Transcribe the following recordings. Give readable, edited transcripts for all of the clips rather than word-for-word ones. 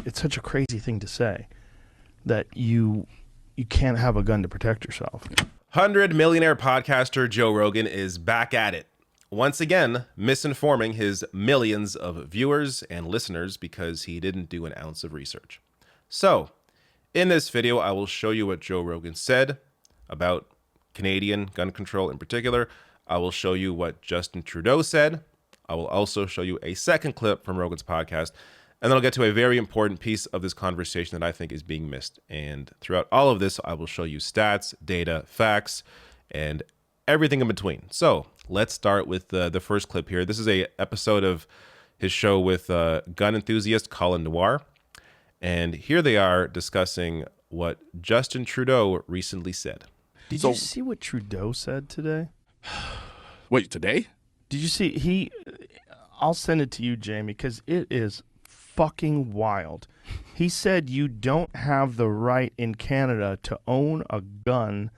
it's such a crazy thing to say that you can't have a gun to protect yourself. 100 millionaire podcaster Joe Rogan is back at it. Once again, misinforming his millions of viewers and listeners because he didn't do an ounce of research. So, in this video, I will show you what Joe Rogan said about Canadian gun control in particular. I will show you what Justin Trudeau said. I will also show you a second clip from Rogan's podcast. And then I'll get to a very important piece of this conversation that I think is being missed. And throughout all of this, I will show you stats, data, facts, and everything in between. So let's start with the first clip here. This is a episode of his show with gun enthusiast Colin Noir. And here they are discussing what Justin Trudeau recently said. Did you see what Trudeau said today? Wait, today? Did you see? I'll send it to you, Jamie, because it is fucking wild. He said you don't have the right in Canada to own a gun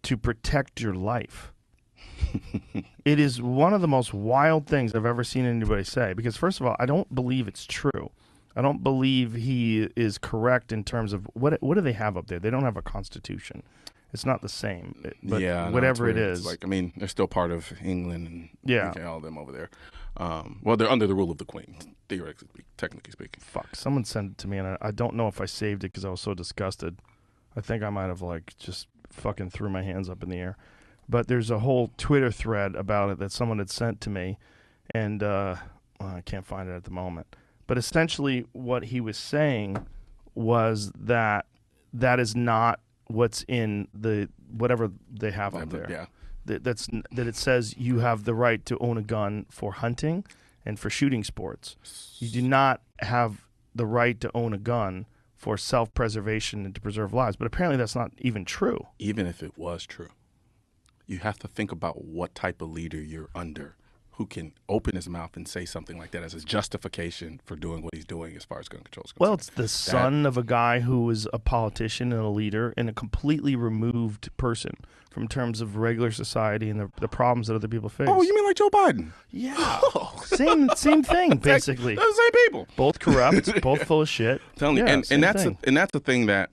to protect your life. It is one of the most wild things I've ever seen anybody say, because first of all, I don't believe it's true. I don't believe he is correct in terms of what do they have up there? They don't have a constitution. It's not the same, but yeah, whatever it it's is. like, I mean, they're still part of England and yeah, all of them over there. Well, they're under the rule of the Queen, theoretically, technically speaking. Fuck, someone sent it to me, and I don't know if I saved it because I was so disgusted. I think I might have like just fucking threw my hands up in the air. But there's a whole Twitter thread about it that someone had sent to me, and I can't find it at the moment. But essentially what he was saying was that is not what's in the whatever they have up there. Yeah. That it says you have the right to own a gun for hunting and for shooting sports. You do not have the right to own a gun for self-preservation and to preserve lives. But apparently that's not even true. Even if it was true, you have to think about what type of leader you're under, who can open his mouth and say something like that as his justification for doing what he's doing as far as gun control is concerned. Well, it's the son of a guy who was a politician and a leader and a completely removed person from terms of regular society and the problems that other people face. Oh, you mean like Joe Biden? Yeah. Oh. Same thing, basically. They're the same people. Both corrupt, both full of shit. Telling you, Yeah, and that's the thing that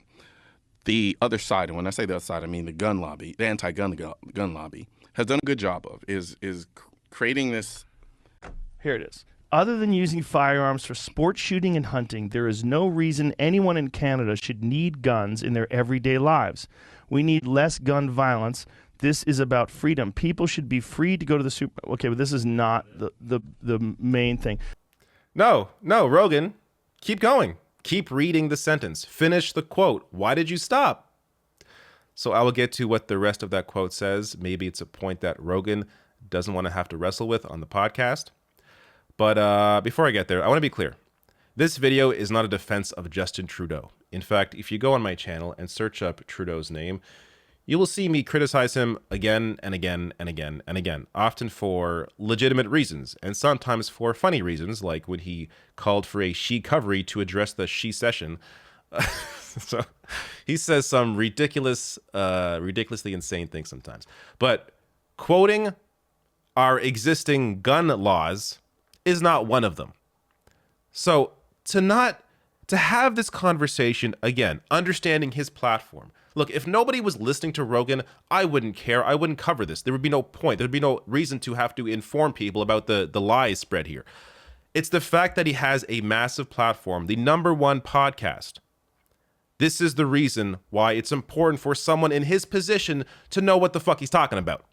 the other side, and when I say the other side, I mean the gun lobby, the anti-gun gun lobby, has done a good job of is creating this. Here it is. Other than using firearms for sport shooting and hunting, there is no reason anyone in Canada should need guns in their everyday lives. We need less gun violence. This is about freedom. People should be free to go to the super. Okay, but this is not the main thing. No, Rogan, keep going. Keep reading the sentence. Finish the quote. Why did you stop? So I will get to what the rest of that quote says. Maybe it's a point that Rogan doesn't want to have to wrestle with on the podcast. But before I get there, I want to be clear. This video is not a defense of Justin Trudeau. In fact, if you go on my channel and search up Trudeau's name, you will see me criticize him again and again and again and again, often for legitimate reasons and sometimes for funny reasons, like when he called for a she-covery to address the she-session. So he says some ridiculously insane things sometimes. But quoting our existing gun laws is not one of them. So to have this conversation, again, understanding his platform. Look, if nobody was listening to Rogan, I wouldn't care. I wouldn't cover this. There would be no point. There would be no reason to have to inform people about the lies spread here. It's the fact that he has a massive platform, the #1 podcast. This is the reason why it's important for someone in his position to know what the fuck he's talking about.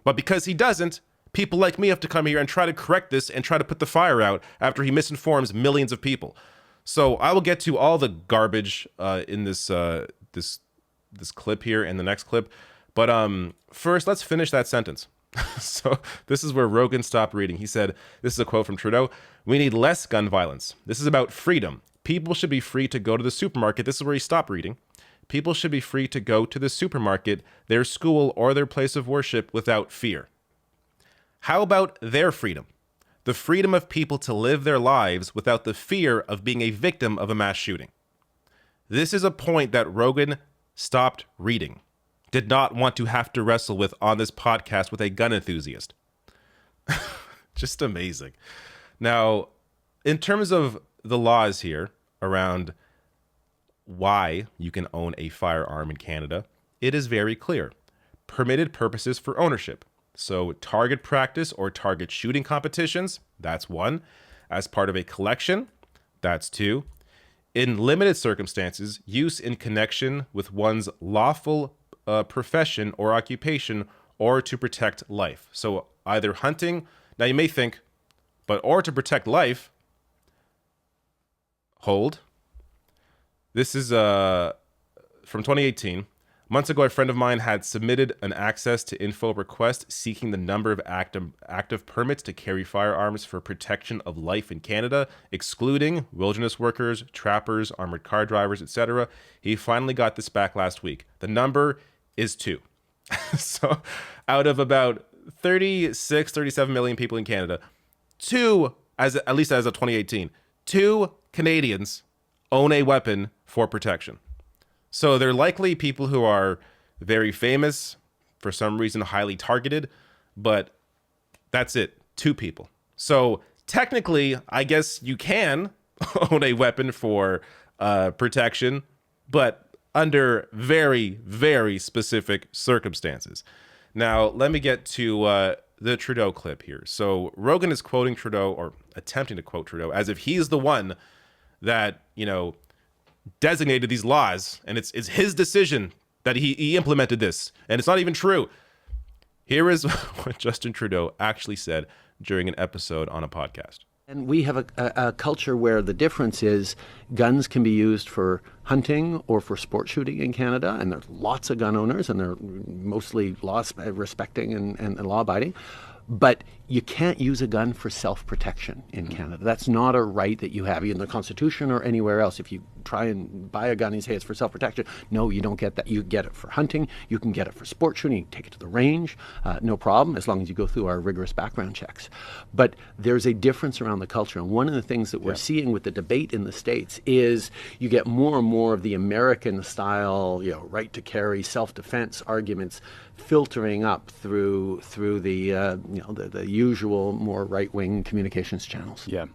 But because he doesn't, people like me have to come here and try to correct this and try to put the fire out after he misinforms millions of people. So I will get to all the garbage in this clip here and the next clip. But first, let's finish that sentence. So this is where Rogan stopped reading. He said, this is a quote from Trudeau, "We need less gun violence. This is about freedom. People should be free to go to the supermarket." This is where he stopped reading. "People should be free to go to the supermarket, their school, or their place of worship without fear." How about their freedom? The freedom of people to live their lives without the fear of being a victim of a mass shooting. This is a point that Rogan stopped reading, did not want to have to wrestle with on this podcast with a gun enthusiast. Just amazing. Now, in terms of the laws here around why you can own a firearm in Canada, it is very clear. Permitted purposes for ownership. So target practice or target shooting competitions, that's one. As part of a collection, that's two. In limited circumstances, use in connection with one's lawful profession or occupation, or to protect life. So either hunting, now you may think, or to protect life, hold. This is from 2018. Months ago, a friend of mine had submitted an access to info request seeking the number of active permits to carry firearms for protection of life in Canada, excluding wilderness workers, trappers, armored car drivers, etc. He finally got this back last week. The number is 2. So out of about 36, 37 million people in Canada, at least as of 2018, 2 Canadians own a weapon for protection. So they're likely people who are very famous, for some reason highly targeted, but that's it, 2 people. So technically, I guess you can own a weapon for protection, but under very, very specific circumstances. Now, let me get to the Trudeau clip here. So Rogan is quoting Trudeau, or attempting to quote Trudeau, as if he's the one that, designated these laws, and it's his decision that he implemented this, and it's not even true. Here is what Justin Trudeau actually said during an episode on a podcast. And we have a culture where the difference is guns can be used for hunting or for sport shooting in Canada, and there's lots of gun owners, and they're mostly respecting and law-abiding. But you can't use a gun for self-protection in Canada. That's not a right that you have in the Constitution or anywhere else. If you try and buy a gun and say it's for self-protection, no, you don't get that. You get it for hunting. You can get it for sport shooting. You can take it to the range, no problem, as long as you go through our rigorous background checks. But there's a difference around the culture. And one of the things that we're seeing with the debate in the States is you get more and more of the American style, right to carry, self-defense arguments filtering up through the usual more right-wing communications channels. Yeah.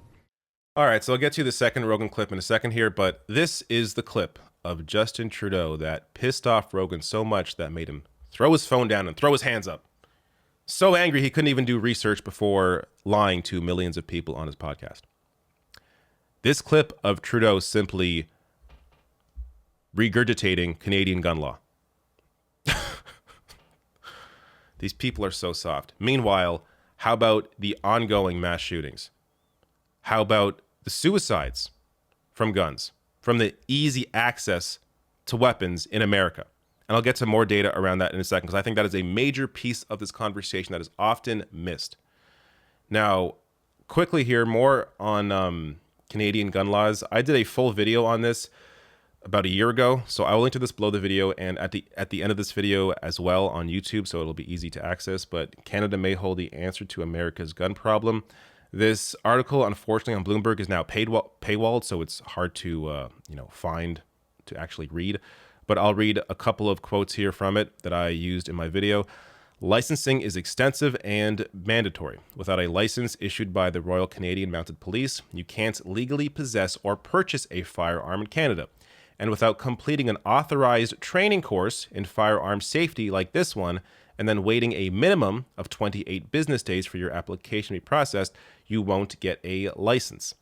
All right, so I'll get to the second Rogan clip in a second here, but this is the clip of Justin Trudeau that pissed off Rogan so much that made him throw his phone down and throw his hands up. So angry he couldn't even do research before lying to millions of people on his podcast. This clip of Trudeau simply regurgitating Canadian gun law. These people are so soft. Meanwhile, how about the ongoing mass shootings? How about the suicides from guns, from the easy access to weapons in America? And I'll get to more data around that in a second, because I think that is a major piece of this conversation that is often missed. Now, quickly here, more on Canadian gun laws. I did a full video on this about a year ago, so I will link to this below the video and at the end of this video as well on YouTube, so it'll be easy to access. But Canada may hold the answer to America's gun problem. This article, unfortunately, on Bloomberg is now paywalled, so it's hard to find to actually read. But I'll read a couple of quotes here from it that I used in my video. Licensing is extensive and mandatory. Without a license issued by the Royal Canadian Mounted Police, you can't legally possess or purchase a firearm in Canada. And without completing an authorized training course in firearm safety like this one, and then waiting a minimum of 28 business days for your application to be processed, you won't get a license.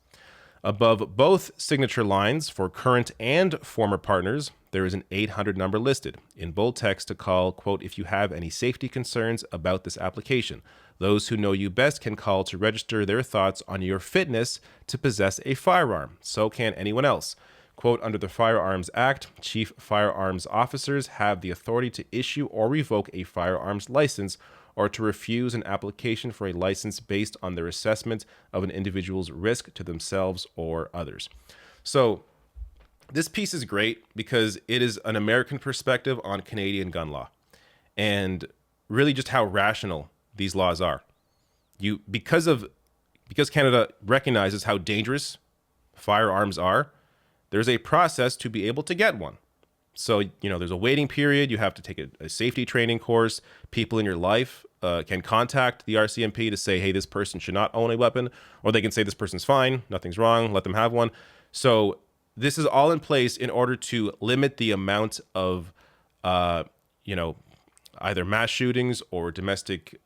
Above both signature lines for current and former partners, there is an 800 number listed in bold text to call, quote, if you have any safety concerns about this application. Those who know you best can call to register their thoughts on your fitness to possess a firearm. So can anyone else. Quote, under the Firearms Act, chief firearms officers have the authority to issue or revoke a firearms license or to refuse an application for a license based on their assessment of an individual's risk to themselves or others. So this piece is great because it is an American perspective on Canadian gun law and really just how rational these laws are. Because Canada recognizes how dangerous firearms are, there's a process to be able to get one. So, there's a waiting period. You have to take a safety training course. People in your life can contact the RCMP to say, hey, this person should not own a weapon, or they can say this person's fine, nothing's wrong, let them have one. So this is all in place in order to limit the amount of, either mass shootings or domestic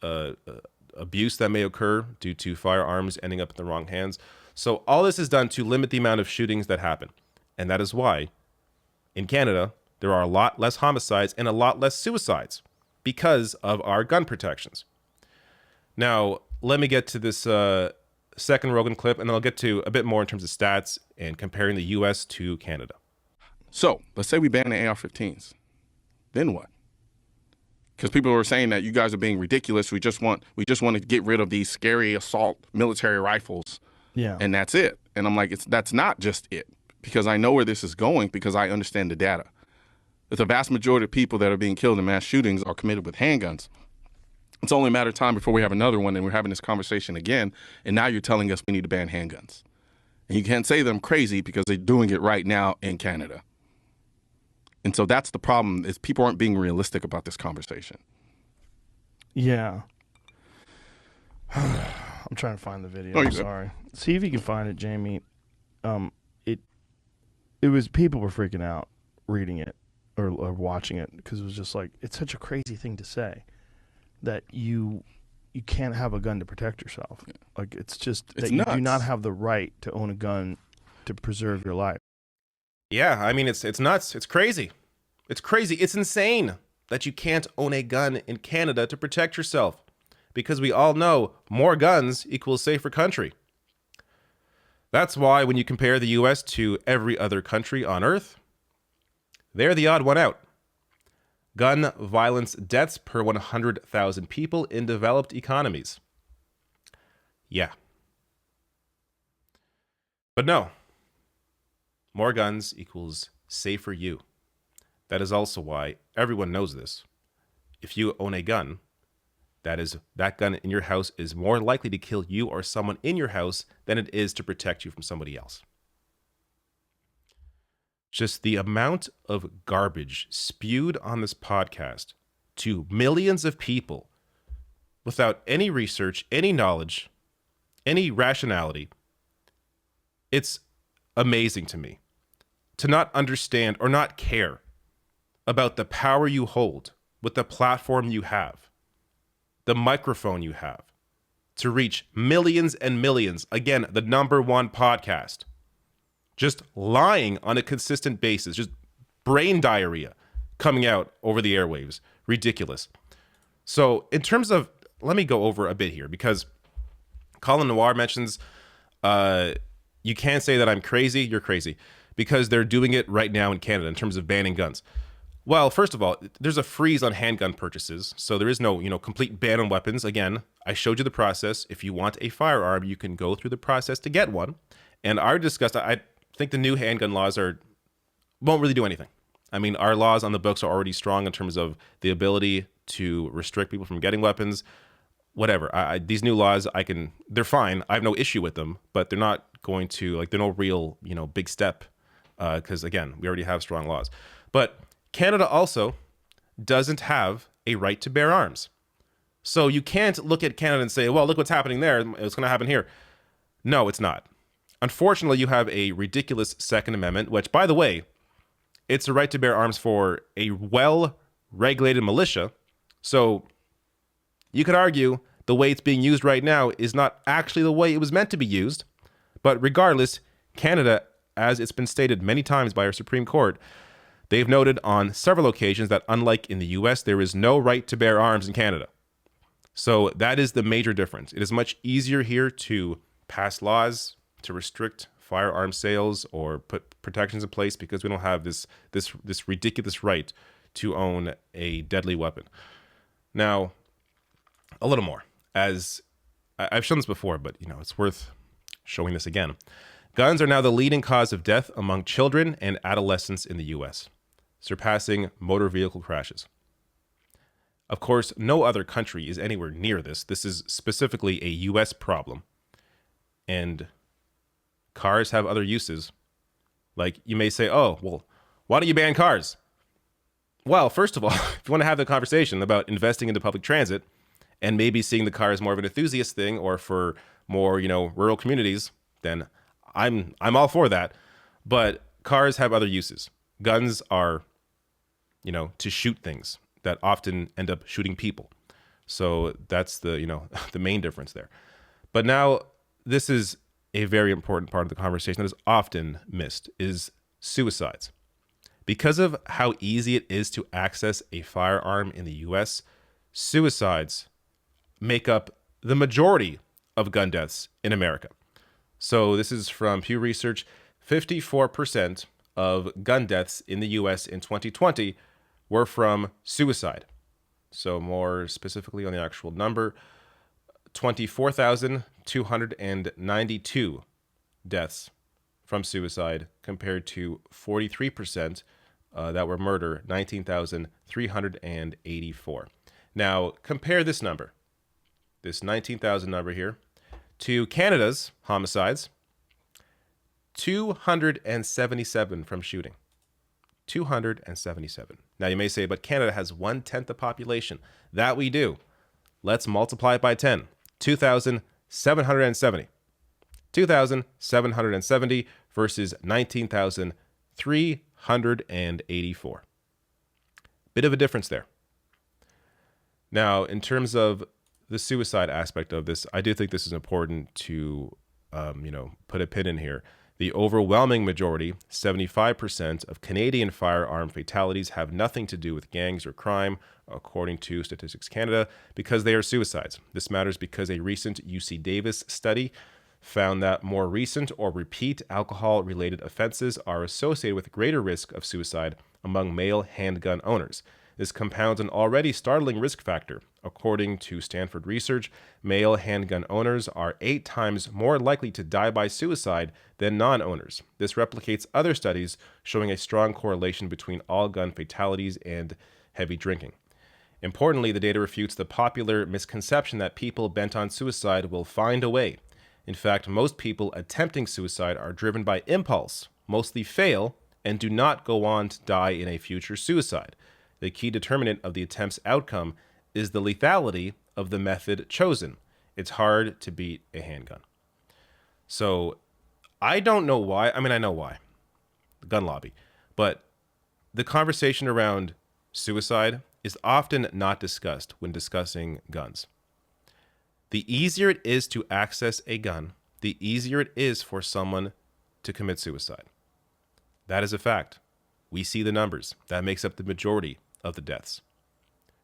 abuse that may occur due to firearms ending up in the wrong hands. So all this is done to limit the amount of shootings that happen. And that is why in Canada, there are a lot less homicides and a lot less suicides because of our gun protections. Now, let me get to this second Rogan clip, and then I'll get to a bit more in terms of stats and comparing the U.S. to Canada. So let's say we ban the AR-15s. Then what? Because people were saying that you guys are being ridiculous. We just want to get rid of these scary assault military rifles. Yeah. And that's it. And I'm like, that's not just it, because I know where this is going, because I understand the data. That the vast majority of people that are being killed in mass shootings are committed with handguns. It's only a matter of time before we have another one, and we're having this conversation again. And now you're telling us we need to ban handguns. And you can't say them crazy because they're doing it right now in Canada. And so that's the problem, is people aren't being realistic about this conversation. Yeah. I'm trying to find the video. Oh, I'm you're good. sorry. See if you can find it, Jamie. It was, people were freaking out reading it or watching it, because it was just like, it's such a crazy thing to say that you can't have a gun to protect yourself. Yeah. Like, it's just it's that you nuts. do not have the right to own a gun to preserve your life. Yeah, I mean, it's nuts. It's crazy. It's crazy. It's insane that you can't own a gun in Canada to protect yourself, because we all know more guns equals safer country. That's why when you compare the U.S. to every other country on Earth, they're the odd one out. Gun violence deaths per 100,000 people in developed economies. Yeah. But no. More guns equals safer you. That is also why everyone knows this. If you own a gun, that gun in your house is more likely to kill you or someone in your house than it is to protect you from somebody else. Just the amount of garbage spewed on this podcast to millions of people without any research, any knowledge, any rationality, it's amazing to me to not understand or not care about the power you hold with the platform you have, the microphone you have, to reach millions and millions. Again, the #1 podcast. Just lying on a consistent basis, just brain diarrhea coming out over the airwaves. Ridiculous. So in terms of, let me go over a bit here, because Colin Noir mentions, you can't say that I'm crazy, you're crazy, because they're doing it right now in Canada in terms of banning guns. Well, first of all, there's a freeze on handgun purchases, so there is no, complete ban on weapons. Again, I showed you the process. If you want a firearm, you can go through the process to get one. And I discussed, I think the new handgun laws won't really do anything. I mean, our laws on the books are already strong in terms of the ability to restrict people from getting weapons. Whatever. These new laws, they're fine. I have no issue with them, but they're not going to, they're no real, big step. Because again, we already have strong laws. But Canada also doesn't have a right to bear arms. So you can't look at Canada and say, well, look what's happening there. It's going to happen here. No, it's not. Unfortunately, you have a ridiculous Second Amendment, which, by the way, it's a right to bear arms for a well-regulated militia. So you could argue the way it's being used right now is not actually the way it was meant to be used. But regardless, Canada, as it's been stated many times by our Supreme Court, they've noted on several occasions that unlike in the US, there is no right to bear arms in Canada. So that is the major difference. It is much easier here to pass laws to restrict firearm sales or put protections in place, because we don't have this ridiculous right to own a deadly weapon. Now, a little more. As I've shown this before, but it's worth showing this again. Guns are now the leading cause of death among children and adolescents in the US, surpassing motor vehicle crashes. Of course, no other country is anywhere near this. This is specifically a US problem. And cars have other uses. Like, you may say, oh, well, why don't you ban cars? Well, first of all, if you want to have the conversation about investing into public transit and maybe seeing the car as more of an enthusiast thing, or for more, rural communities, then I'm all for that. But cars have other uses. Guns are, to shoot things that often end up shooting people. So that's the, the main difference there. But now this is a very important part of the conversation that is often missed, is suicides. Because of how easy it is to access a firearm in the US, suicides make up the majority of gun deaths in America. So this is from Pew Research. 54% of gun deaths in the US in 2020 were from suicide. So more specifically on the actual number, 24,292 deaths from suicide compared to 43% that were murder, 19,384. Now, compare this number, this 19,000 number here, to Canada's homicides, 277 from shooting. 277. Now, you may say, but Canada has 1/10 the population. That we do. Let's multiply it by 10. 2,770. 2,770 versus 19,384. Bit of a difference there. Now, in terms of the suicide aspect of this, I do think this is important to, put a pin in here. The overwhelming majority, 75% of Canadian firearm fatalities have nothing to do with gangs or crime, according to Statistics Canada, because they are suicides. This matters because a recent UC Davis study found that more recent or repeat alcohol-related offenses are associated with greater risk of suicide among male handgun owners. This compounds an already startling risk factor. According to Stanford research, male handgun owners are 8 times more likely to die by suicide than non-owners. This replicates other studies showing a strong correlation between all gun fatalities and heavy drinking. Importantly, the data refutes the popular misconception that people bent on suicide will find a way. In fact, most people attempting suicide are driven by impulse, mostly fail, and do not go on to die in a future suicide. The key determinant of the attempt's outcome is the lethality of the method chosen. It's hard to beat a handgun. So I don't know why. I mean, I know why. The gun lobby. But the conversation around suicide is often not discussed when discussing guns. The easier it is to access a gun, the easier it is for someone to commit suicide. That is a fact. We see the numbers. That makes up the majority of the deaths.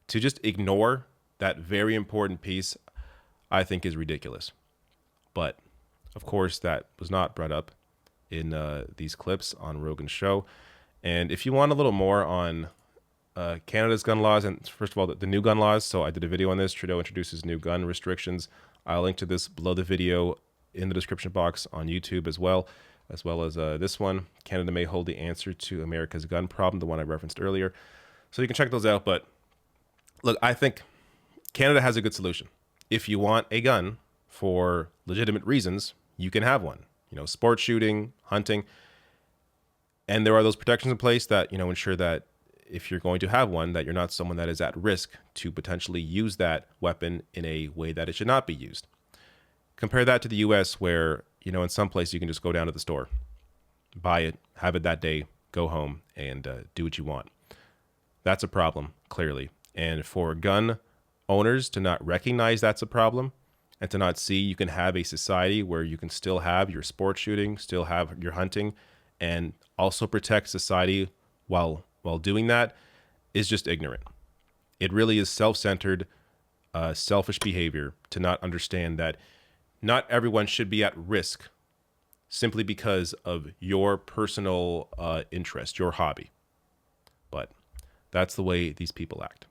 To just ignore that very important piece, I think is ridiculous. But, of course, that was not brought up in these clips on Rogan's show. And if you want a little more on Canada's gun laws, and first of all, the new gun laws, so I did a video on this. Trudeau introduces new gun restrictions. I'll link to this below the video in the description box on YouTube as well as this one. Canada may hold the answer to America's gun problem, the one I referenced earlier. So you can check those out. But look, I think Canada has a good solution. If you want a gun for legitimate reasons, you can have one. Sport shooting, hunting. And there are those protections in place that, ensure that if you're going to have one, that you're not someone that is at risk to potentially use that weapon in a way that it should not be used. Compare that to the US where, in some place you can just go down to the store, buy it, have it that day, go home, and do what you want. That's a problem, clearly. And for gun owners to not recognize that's a problem and to not see you can have a society where you can still have your sport shooting, still have your hunting, and also protect society while doing that is just ignorant. It really is self-centered, selfish behavior to not understand that not everyone should be at risk simply because of your personal interest, your hobby. But that's the way these people act.